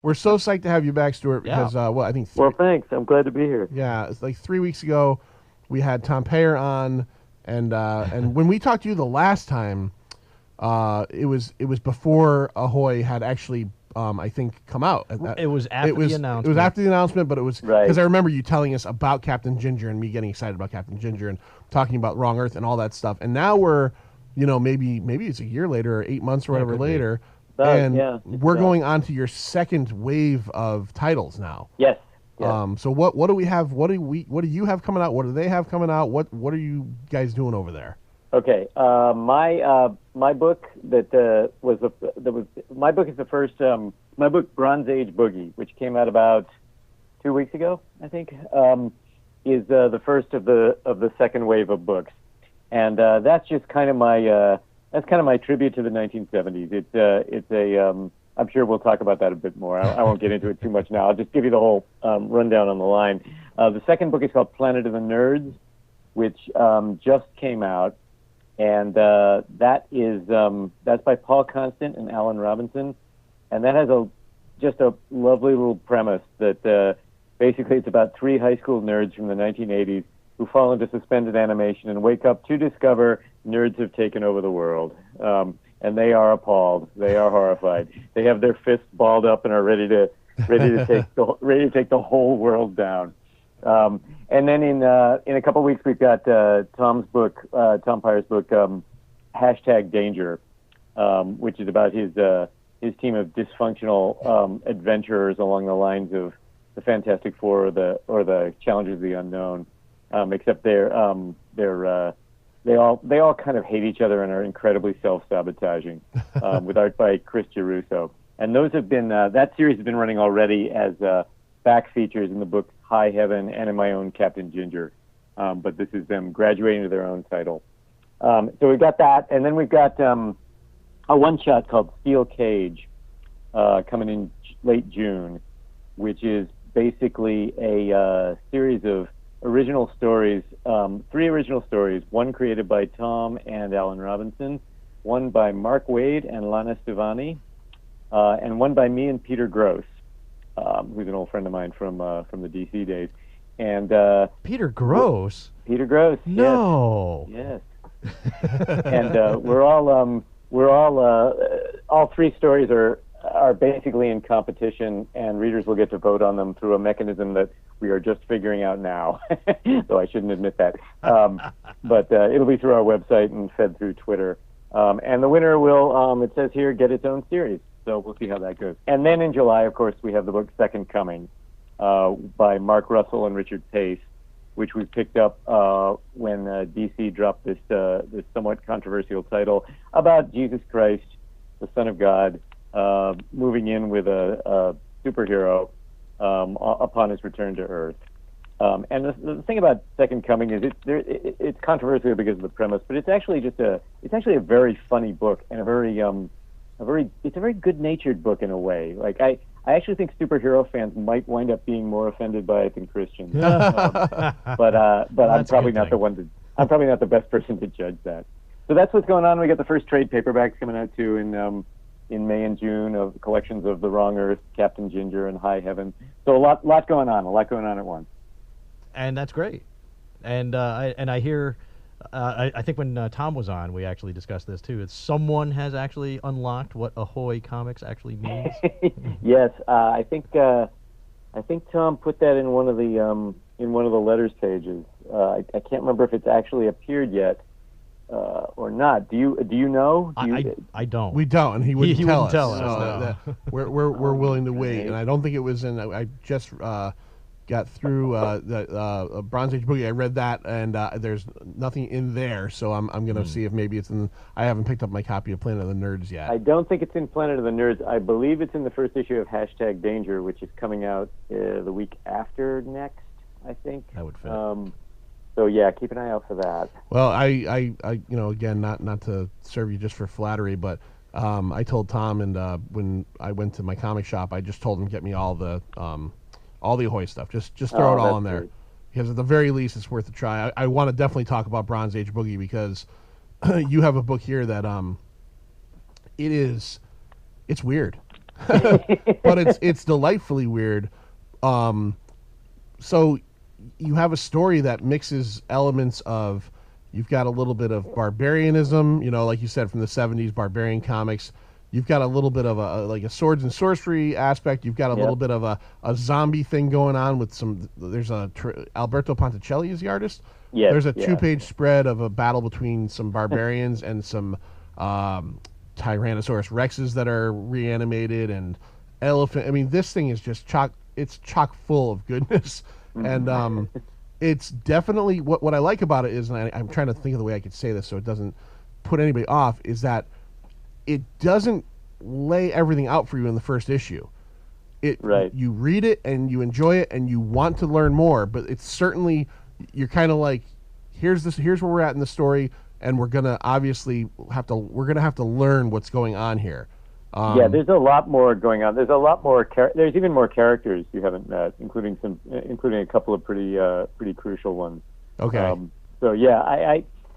We're so psyched to have you back, Stuart, Yeah. because I think Well, thanks. I'm glad to be here. yeah, it's like 3 weeks ago we had Tom Payer on, and when we talked to you the last time, it was before Ahoy had actually I think come out. It was after the announcement. It was after the announcement, but it was Right. because I remember you telling us about Captain Ginger and me getting excited about Captain Ginger and talking about Wrong Earth and all that stuff. And now we're, maybe it's a year later or 8 months or whatever could be. later, About, and yeah, we're about. going on to your second wave of titles now. Yes. Yes. So what do we have? What do you have coming out? What do they have coming out? What are you guys doing over there? Okay. My book my book is the first my book Bronze Age Boogie, which came out about 2 weeks ago, I think, is the first of the second wave of books, and that's just kind of my tribute to the 1970s. It's a I'm sure we'll talk about that a bit more. I won't get into it too much now. I'll just give you the whole rundown on the line. The second book is called Planet of the Nerds, which just came out. And that's by Paul Constant and Alan Robinson, and that has just a lovely little premise that basically it's about three high school nerds from the 1980s who fall into suspended animation and wake up to discover nerds have taken over the world, and they are appalled, they are horrified, they have their fists balled up and are ready to take the whole world down. And then in a couple of weeks, we've got Tom Peyer's book, #Danger, which is about his team of dysfunctional adventurers along the lines of the Fantastic Four or the Challengers of the Unknown, except they all kind of hate each other and are incredibly self-sabotaging, with art by Chris Giarrusso. And those have been that series has been running already as back features in the book High Heaven and in my own Captain Ginger, but this is them graduating to their own title. So we've got that, and then we've got a one-shot called Steel Cage coming in late June, which is basically a series of original stories, 3 original stories, one created by Tom and Alan Robinson, one by Mark Waid and Lana Stevani, and one by me and Peter Gross, who's an old friend of mine from the DC days. And Peter Gross? Peter Gross. No. Yes. And all 3 stories are basically in competition, and readers will get to vote on them through a mechanism that we are just figuring out now. Though I shouldn't admit that. But it'll be through our website and fed through Twitter. And the winner will, it says here, get its own series. So we'll see how that goes. And then in July, of course, we have the book Second Coming by Mark Russell and Richard Pace, which we picked up when DC dropped this somewhat controversial title about Jesus Christ, the Son of God, moving in with a superhero upon his return to Earth. And the thing about Second Coming is it's controversial because of the premise, but it's actually a very funny book and it's a very good-natured book in a way. Like I actually think superhero fans might wind up being more offended by it than Christians. But I'm probably not I'm probably not the best person to judge that. So that's what's going on. We got the first trade paperbacks coming out too in May and June of collections of The Wrong Earth, Captain Ginger, and High Heaven. So a lot going on at once. And that's great. And I hear. I think when Tom was on, we actually discussed this too. Someone has actually unlocked what Ahoy Comics actually means. Yes, I think Tom put that in one of the letters pages. I can't remember if it's actually appeared yet or not. Do you know? I don't. We don't, and he wouldn't tell us. Tell us. So we're willing to wait, and I don't think it was in. I just got through the Bronze Age Boogie. I read that, and there's nothing in there, so I'm going to see if maybe it's in. I haven't picked up my copy of Planet of the Nerds yet. I don't think it's in Planet of the Nerds. I believe it's in the first issue of #Danger, which is coming out the week after next, I think. That would fit. So yeah, keep an eye out for that. Well, I again, not to serve you just for flattery, but I told Tom, and when I went to my comic shop, I just told him get me all the Ahoy stuff. Just throw it all in there, because at the very least it's worth a try. I want to definitely talk about Bronze Age Boogie because you have a book here that it's weird. but it's delightfully weird. Um, so you have a story that mixes elements of, you've got a little bit of barbarianism, like you said, from the 70s barbarian comics. You've got a little bit of like a swords and sorcery aspect. You've got a little bit of a zombie thing going on with there's Alberto Ponticelli is the artist. Yes, There's a 2-page spread of a battle between some barbarians and some Tyrannosaurus Rexes that are reanimated, and elephant. I mean, this thing is just it's chock full of goodness. And it's definitely what I like about it is, and I'm trying to think of the way I could say this so it doesn't put anybody off, is that it doesn't lay everything out for you in the first issue. You read it and you enjoy it and you want to learn more, but it's certainly, you're kind of like, here's where we're at in the story, and we're gonna have to learn what's going on here. There's a lot more going on. There's a lot more. There's even more characters you haven't met, including a couple of pretty crucial ones. Okay. So yeah,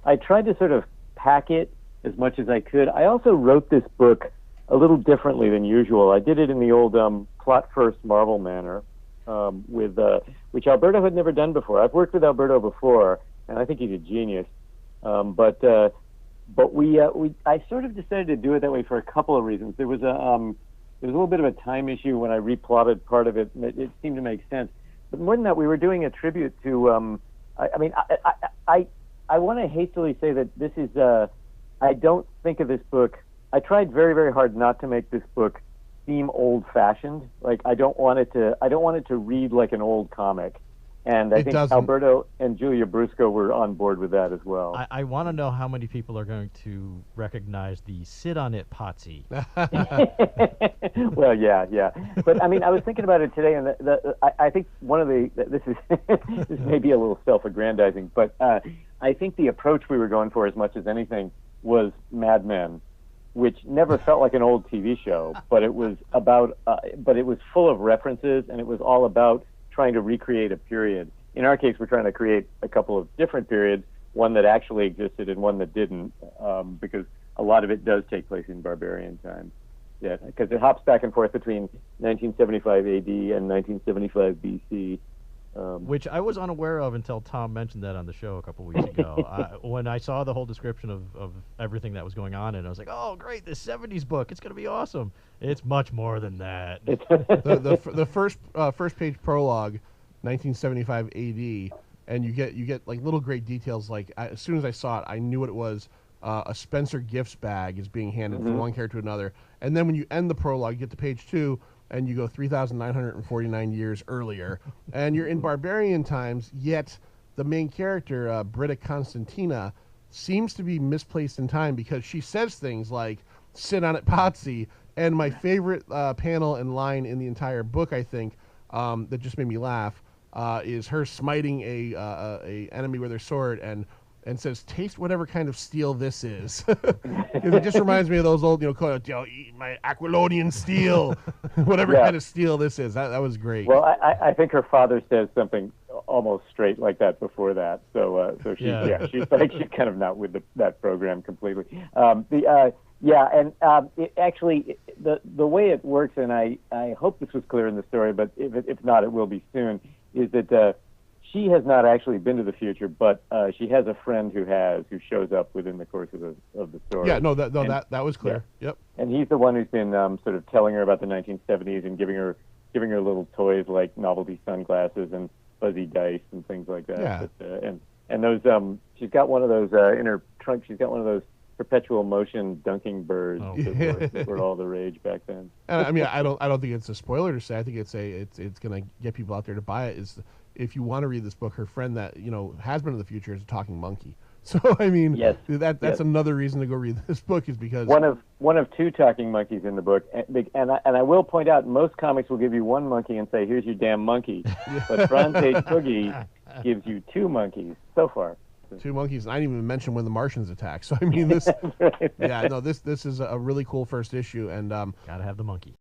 I tried to sort of pack it as much as I could. I also wrote this book a little differently than usual. I did it in the old plot first Marvel manner, with which Alberto had never done before. I've worked with Alberto before, and I think he's a genius. But I sort of decided to do it that way for a couple of reasons. There was a little bit of a time issue when I replotted part of it, and it seemed to make sense. But more than that, we were doing a tribute to. I want to hastily say that this is. I don't think of this book. I tried very, very hard not to make this book seem old-fashioned. Like I don't want it to read like an old comic. And I think Alberto and Julia Brusco were on board with that as well. I want to know how many people are going to recognize the "sit on it, Potsy." Well, yeah. But I mean, I was thinking about it today, and I think one of this may be a little self-aggrandizing, but I think the approach we were going for, as much as anything, was Mad Men, which never felt like an old TV show, but it was full of references, and it was all about trying to recreate a period. In our case, we're trying to create a couple of different periods, one that actually existed and one that didn't, because a lot of it does take place in barbarian times. Yeah, because it hops back and forth between 1975 AD and 1975 BC. Which I was unaware of until Tom mentioned that on the show a couple weeks ago. When I saw the whole description of everything that was going on, and I was like, "Oh, great! This '70s book, it's going to be awesome." It's much more than that. the first page prologue, 1975 AD, and you get like little great details. Like as soon as I saw it, I knew what it was. A Spencer Gifts bag is being handed from one character to another, and then when you end the prologue, you get to page 2. And you go 3,949 years earlier, and you're in barbarian times, yet the main character, Britta Constantina, seems to be misplaced in time because she says things like, "sit on it, Potsy." And my favorite panel and line in the entire book, I think, that just made me laugh, is her smiting a enemy with her sword and says, "Taste whatever kind of steel this is." It just reminds me of those old, eat my Aquilonian steel, whatever kind of steel this is. That was great. Well, I think her father says something almost straight like that before that. So she's kind of not with that program completely. It actually, the way it works, and I hope this was clear in the story, but if not, it will be soon, is that she has not actually been to the future, but she has a friend who shows up within the course of the story. Yeah, no, that was clear. Yeah. Yep. And he's the one who's been sort of telling her about the 1970s and giving her little toys like novelty sunglasses and fuzzy dice and things like that. Yeah. But, and those she's got one of those in her trunk. She's got one of those perpetual motion dunking birds that were all the rage back then. And I mean, I don't think it's a spoiler to say. I think it's going to get people out there to buy it. If you want to read this book, her friend that has been in the future is a talking monkey. So I mean, that's another reason to go read this book, is because one of 2 talking monkeys in the book, and I will point out, most comics will give you 1 monkey and say, "Here's your damn monkey," but Franz H. Boogie gives you 2 monkeys so far. 2 monkeys, and I didn't even mention when the Martians attack. So I mean, this, right. yeah, no, this is a really cool first issue, and gotta have the monkey.